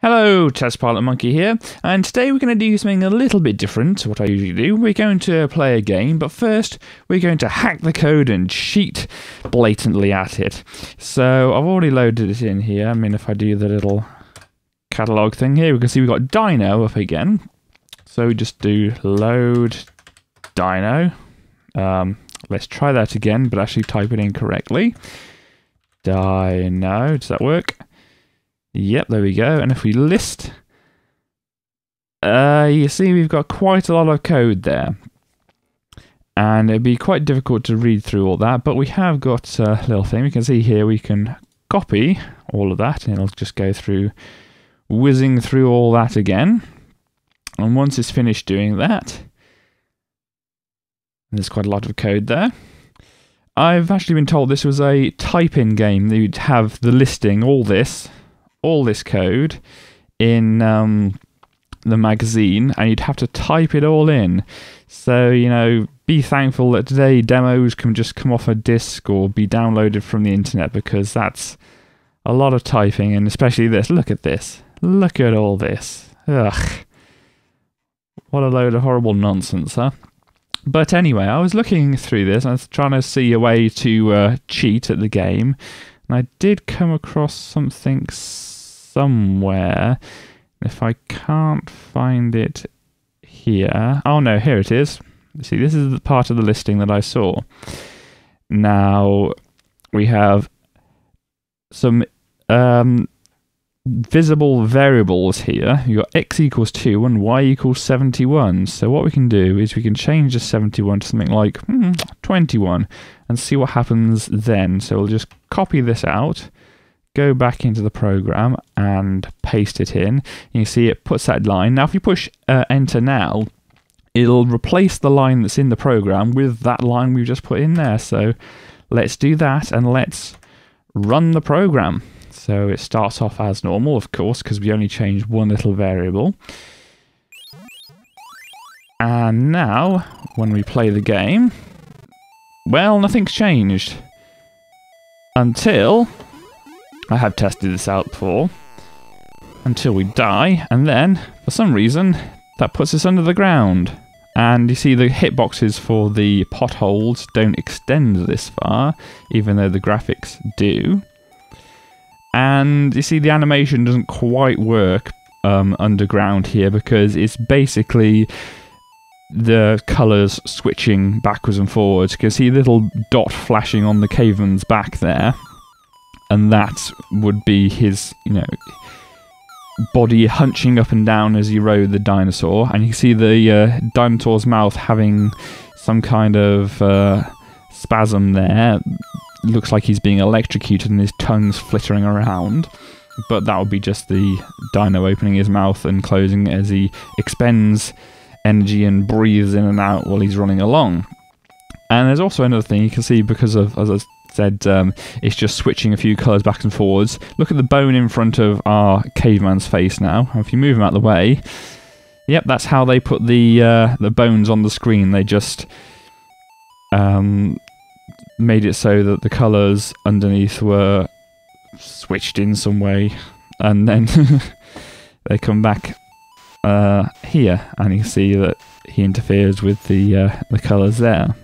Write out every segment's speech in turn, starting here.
Hello, Test Pilot Monkey here, and today we're going to do something a little bit different to what I usually do. We're going to play a game, but first we're going to hack the code and cheat blatantly at it. So I've already loaded it in here. I mean, if I do the little catalog thing here, we can see we've got Dino up again. So we just do load Dino. Let's try that again, but actually type it in correctly. Dino, does that work? Yep, there we go. And if we list, you see we've got quite a lot of code there. And it'd be quite difficult to read through all that, but we have got a little thing. We can see here we can copy all of that, and it'll just go through, whizzing through all that again. And once it's finished doing that, there's quite a lot of code there. I've actually been told this was a type-in game. You'd have the listing, all this code in the magazine, and you'd have to type it all in. So, you know, be thankful that today demos can just come off a disk or be downloaded from the internet, because that's a lot of typing, and especially this. Look at this. Look at all this. Ugh. What a load of horrible nonsense, huh? But anyway, I was looking through this, and I was trying to see a way to cheat at the game, and I did come across something somewhere. If I can't find it here... Oh no, here it is. See, this is the part of the listing that I saw. Now, we have some visible variables here. You've got x equals 2 and y equals 71. So what we can do is we can change the 71 to something like 21 and see what happens then. So we'll just copy this out, go back into the program and paste it in. You see it puts that line. Now if you push enter now, it'll replace the line that's in the program with that line we've just put in there. So let's do that and let's run the program. So it starts off as normal, of course, because we only changed one little variable. And now, when we play the game, well, nothing's changed. Until... I have tested this out before. Until we die, and then, for some reason, that puts us under the ground. And you see the hitboxes for the potholes don't extend this far, even though the graphics do. And you see the animation doesn't quite work underground here, because it's basically the colours switching backwards and forwards. You can see a little dot flashing on the caveman's back there. And that would be his, you know, body hunching up and down as he rode the dinosaur. And you see the dinosaur's mouth having some kind of spasm there. Looks like he's being electrocuted and his tongue's flittering around. But that would be just the dino opening his mouth and closing as he expends energy and breathes in and out while he's running along. And there's also another thing you can see, because of, as I said, it's just switching a few colours back and forwards. Look at the bone in front of our caveman's face now. If you move him out of the way, yep, that's how they put the bones on the screen. They just made it so that the colours underneath were switched in some way, and then they come back here, and you see that he interferes with the colours there.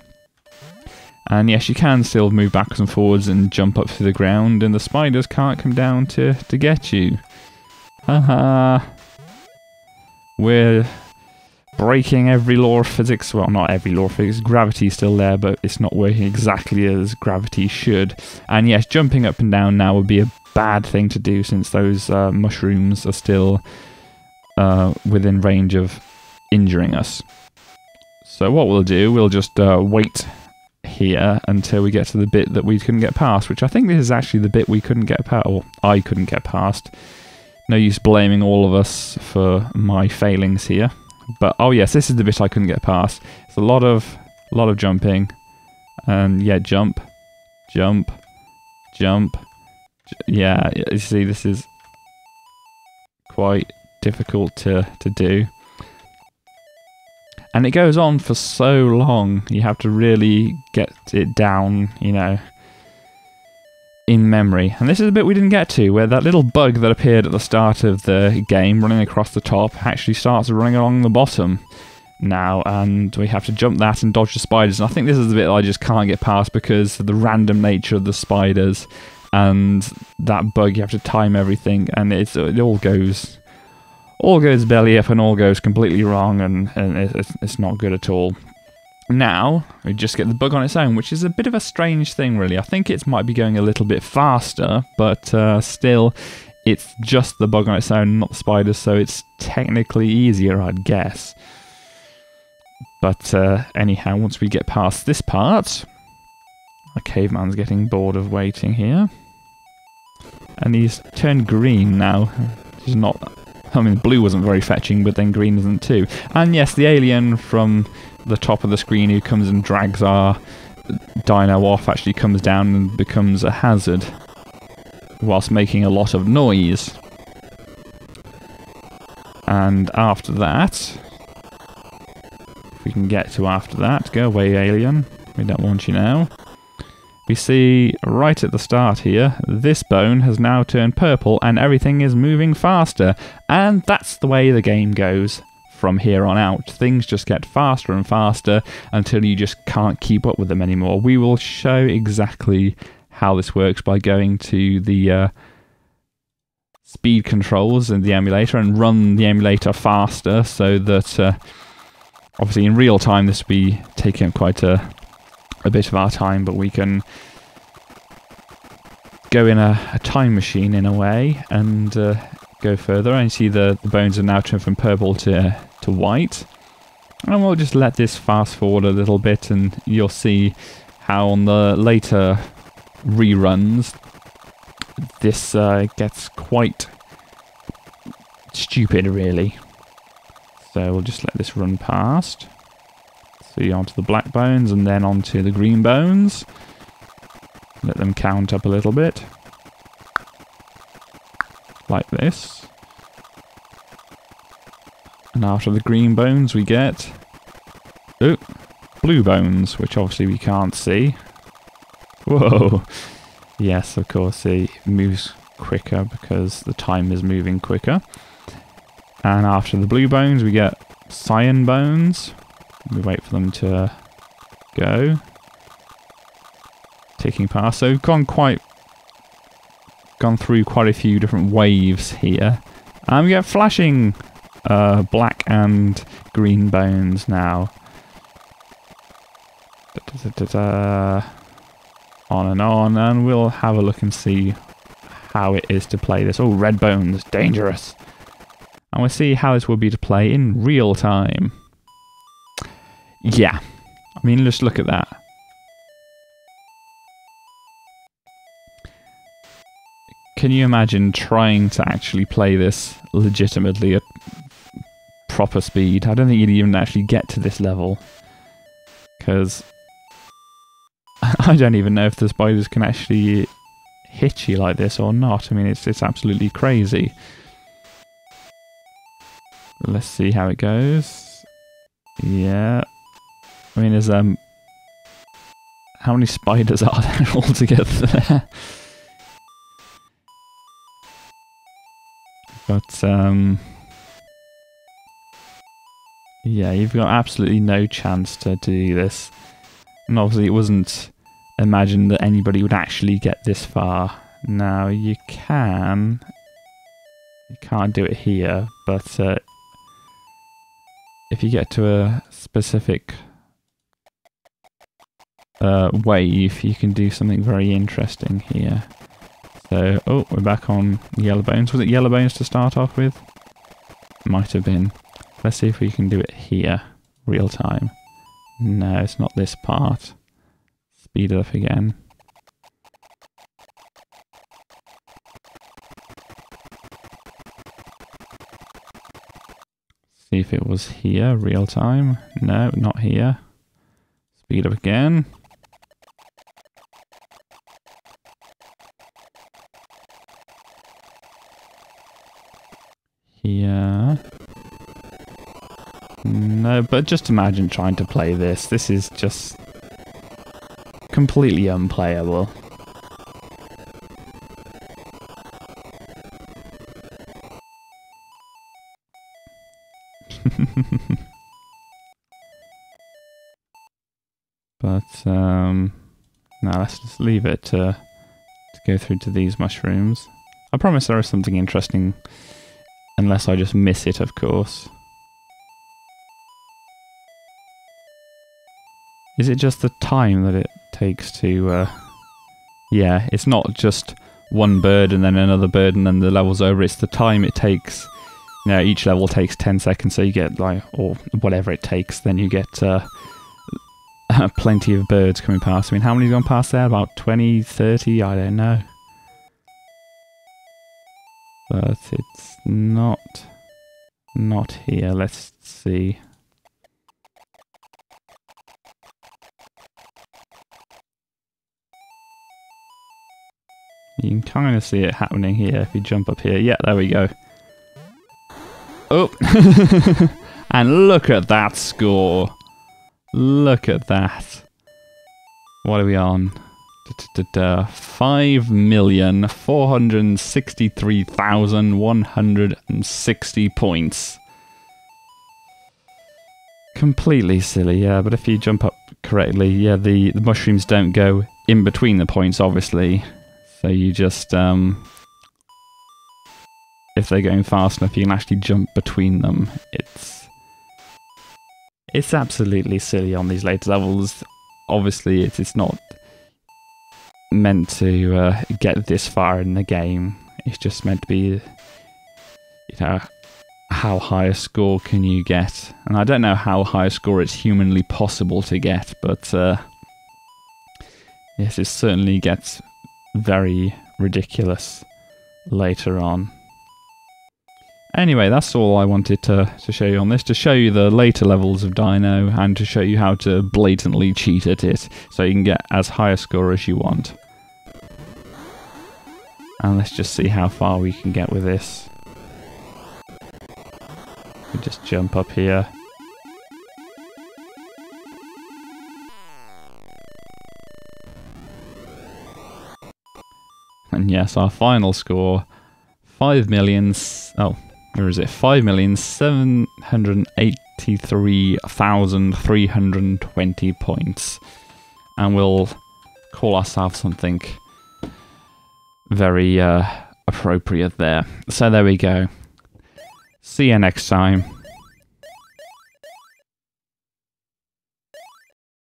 And yes, you can still move backwards and forwards and jump up through the ground, and the spiders can't come down to get you. Haha. We're breaking every law of physics. Well, not every law of physics. Gravity's still there, but it's not working exactly as gravity should. And yes, jumping up and down now would be a bad thing to do, since those mushrooms are still within range of injuring us. So what we'll do, we'll just wait here until we get to the bit that we couldn't get past, which I think this is actually the bit we couldn't get past, or I couldn't get past. No use blaming all of us for my failings here. But oh yes, this is the bit I couldn't get past. It's a lot of jumping, and yeah, jump. Yeah, you see, this is quite difficult to do. And it goes on for so long, you have to really get it down, you know. in memory. And this is a bit we didn't get to, where that little bug that appeared at the start of the game, running across the top, actually starts running along the bottom now, and we have to jump that and dodge the spiders. And I think this is the bit I just can't get past because of the random nature of the spiders and that bug. You have to time everything, and it all goes belly up and all goes completely wrong, and it's not good at all. Now, we just get the bug on its own, which is a bit of a strange thing, really. I think it might be going a little bit faster, but still, it's just the bug on its own, not the spiders, so it's technically easier, I'd guess. But anyhow, once we get past this part, the caveman's getting bored of waiting here. And he's turned green now. He's not... I mean, blue wasn't very fetching, but then green isn't too. And yes, the alien from the top of the screen who comes and drags our dino off actually comes down and becomes a hazard, whilst making a lot of noise. And after that... if we can get to after that, go away alien, we don't want you now. We see right at the start here, this bone has now turned purple and everything is moving faster. And that's the way the game goes from here on out. Things just get faster and faster until you just can't keep up with them anymore. We will show exactly how this works by going to the speed controls in the emulator and run the emulator faster, so that obviously in real time this will be taking up quite a bit of our time, but we can go in a time machine in a way and go further. And you see the bones are now turned from purple to white. And we'll just let this fast forward a little bit, and you'll see how on the later reruns this gets quite stupid, really. So we'll just let this run past. See, onto the black bones and then onto the green bones. Let them count up a little bit. Like this. And after the green bones we get... oh, blue bones, which obviously we can't see. Whoa! Yes, of course, it moves quicker because the time is moving quicker. And after the blue bones we get cyan bones. We wait for them to go. Ticking past. So we've gone through quite a few different waves here. And we get flashing black and green bones now. On, and we'll have a look and see how it is to play this. Oh, red bones, dangerous. And we'll see how this will be to play in real time. Yeah, I mean, just look at that. Can you imagine trying to actually play this legitimately at proper speed? I don't think you'd even actually get to this level. Because I don't even know if the spiders can actually hit you like this or not. I mean, it's absolutely crazy. Let's see how it goes. Yeah. I mean, there's how many spiders are there altogether there? But yeah, you've got absolutely no chance to do this. And obviously it wasn't imagined that anybody would actually get this far. Now you can't do it here, but if you get to a specific wave, you can do something very interesting here. So, oh, we're back on yellow bones. Was it yellow bones to start off with? Might have been. Let's see if we can do it here, real time. No, it's not this part. Speed it up again. See if it was here, real time. No, not here. Speed up again. Here. No, but just imagine trying to play this. This is just completely unplayable. But, no, let's just leave it to go through to these mushrooms. I promise there is something interesting, unless I just miss it, of course. Is it just the time that it takes to, yeah, it's not just one bird and then another bird and then the level's over, it's the time it takes. You know, each level takes 10 seconds, so you get, like, or whatever it takes, then you get, plenty of birds coming past. I mean, how many's gone past there? About 20, 30? I don't know. But it's not here. Let's see. You can kind of see it happening here if you jump up here. Yeah, there we go. Oh! And look at that score! Look at that. What are we on? 5,463,160 points. Completely silly, yeah, but if you jump up correctly, yeah, the mushrooms don't go in between the points, obviously. So you just, if they're going fast enough, you can actually jump between them. It's absolutely silly on these later levels. Obviously, it's not meant to get this far in the game. It's just meant to be, you know, how high a score can you get? And I don't know how high a score it's humanly possible to get, but yes, it certainly gets very ridiculous later on. Anyway, that's all I wanted to show you on this, to show you the later levels of Dino and to show you how to blatantly cheat at it so you can get as high a score as you want. And let's just see how far we can get with this. We just jump up here. And yes, our final score, 5,783,320 points. And we'll call ourselves something very appropriate there. So there we go. See you next time.